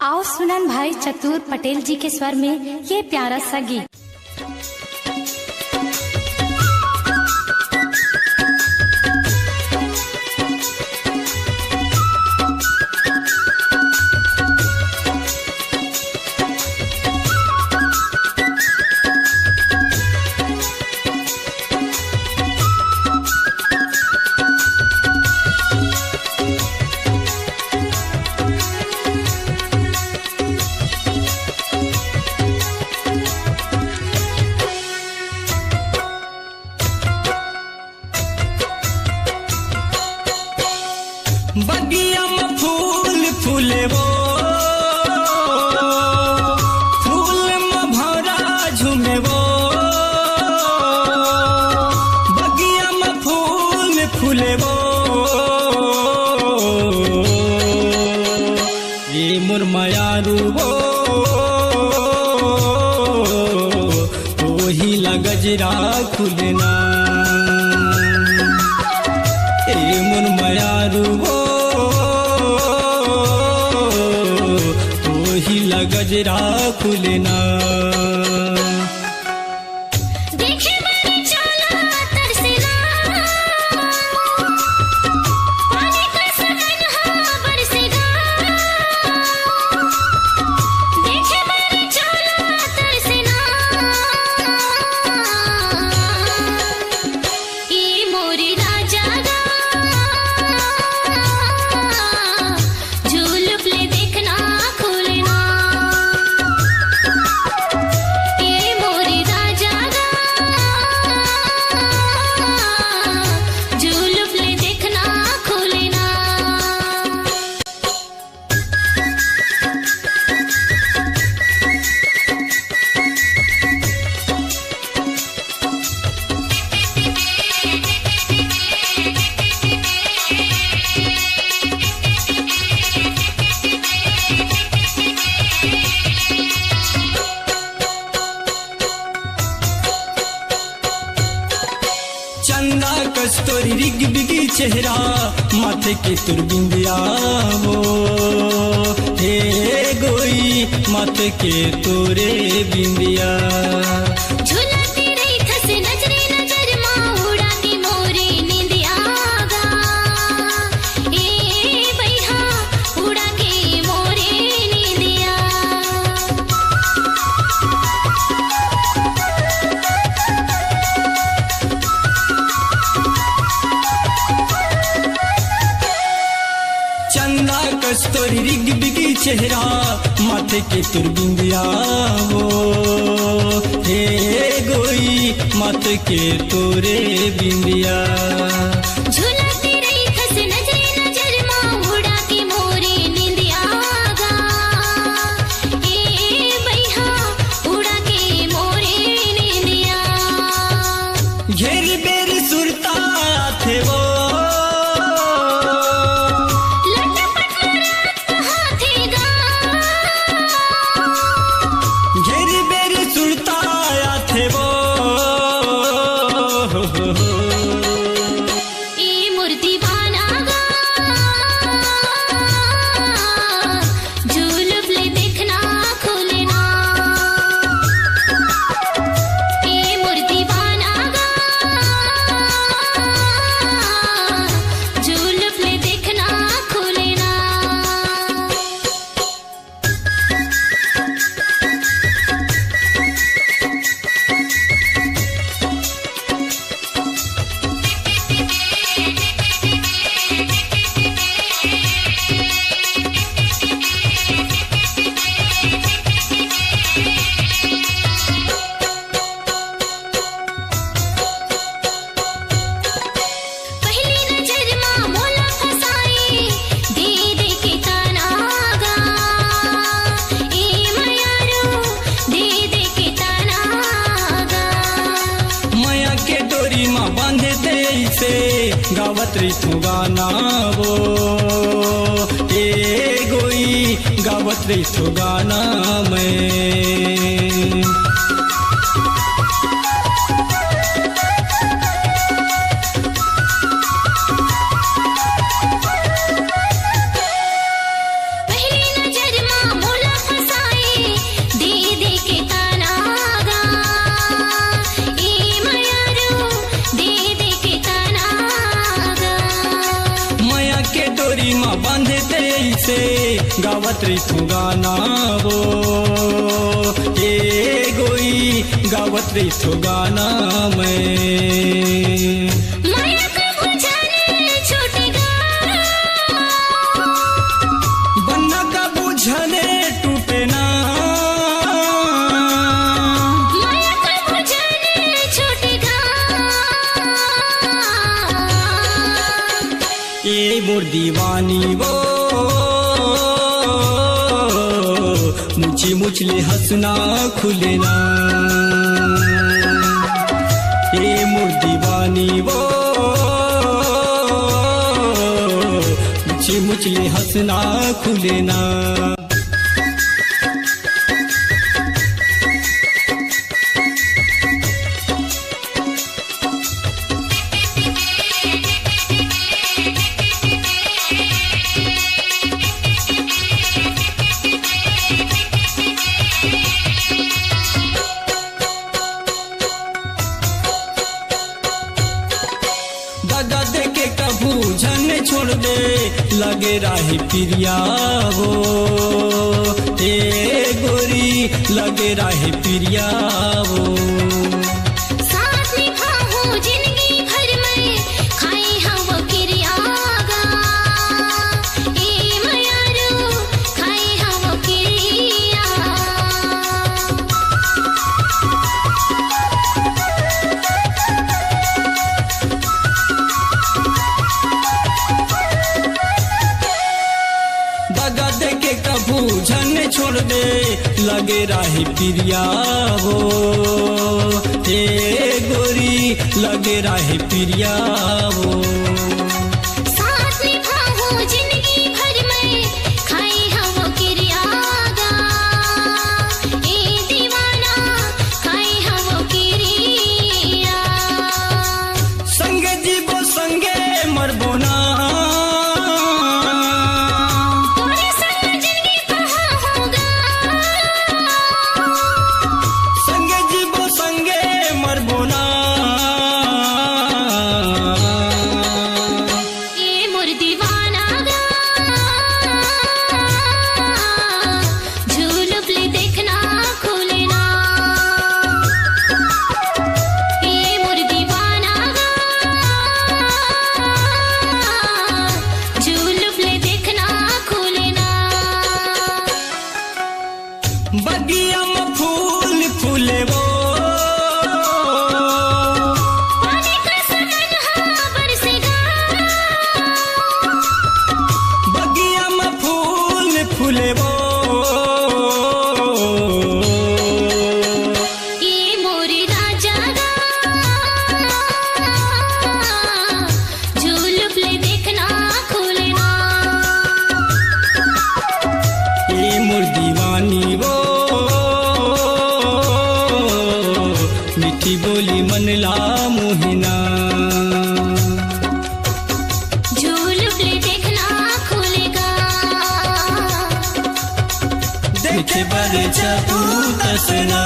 आओ सुनन भाई चतुर पटेल जी के स्वर में ये प्यारा सा गीत। बगिया में फूल फूले वो फूल में भौरा झूमे वो बगिया में फूल फूले वो ये मुरमयारू वो ही लगजरा खुलना ये मुरमयारू वो गजरा खुलना देखे मेरे चोला तरसना पानी का सगन बरसेगा देखे मेरे चोला तरसना ये मोरी राजा गा झूलुप ले देखना खुलना चंदा कस्तूरी रिग बिगी चेहरा माथे की तुरबिंदिया वो हे गोई माथे के तोरे बिंदिया झुलाती रही खस नजरे नजर माँ उड़ा के मोरे नींदिया गा ए बैहा उड़ा के मोरे नींदिया चंदा कस्तूरी रिग बिगी चेहरा माथे की तुरबिंदिया वो हे गोई माथे के तोरे बिंदिया झुलाती रही खस नजरे नजर माँ उड़ा के मोरे नींदिया गा ए बैहा उड़ा के मोरे नींदिया घेर बेर सुरता थे वो घेर बेर सुरता थे वो ए मूर्ति बाना गा झूलुप ले देखना खुलना ए मूर्ति बाना गा झूलुप ले देखना खुलना पहली नजर माँ मोला फसाई दे दे के ताना गा ए मयारू दे दे के ताना गा माया के डोरी माँ बांधे दे से गावत रही तू गाना वो ए गोई गावत रही तू गाना मैं पहली नजर माँ मोला गावत रही तू गाना वो ए गोरी गावत रही तू गाना मैं माया का बुझाने छूटेगा बन्ना का बुझने टूटे ना माया का बुझाने छूटेगा ए मोर दीवानी वो मुझे मुझले हंसना खुले ना ए मोर दीवानी वो मुझे मुझले हंसना खुले ना दादा दे के कभू झन छोड़ दे लगे राही पिरिया वो ए गोरी लगे राही पिरिया वो साथ निभाऊं जिंदगी भर में खाए हम किरियागा ए मयारू खाए हम किरिया दादा दे के कभू झन छोड़ दे लगे राही पिरिया वो ए गोरी लगे राही पिरिया वो साथ निभाऊं जिंदगी भर में खाए हम किरियागा ए दीवाना खाए हम किरिया संगे जीवो संगे मरबो ना तोरे संग जिंदगी कहाँ होगा संगे जीवो संगे मरबो ना ए मोर दीवाना गा झूलुप ले देखना खुले ना ए मोर दीवाना गा झूलुप ले देखना खुले ना बगिया में फूल फूले वो पानी का समन हाँ बरसेगा बगिया में फूल फूले वो ए मोरे राजा गा झूलुप ले देखना खुले ना ए मोर दीवानी वो मीठी बोली मन ला मोहिना झूलुप ले देखना खुलेगा देखे बर चतू तसना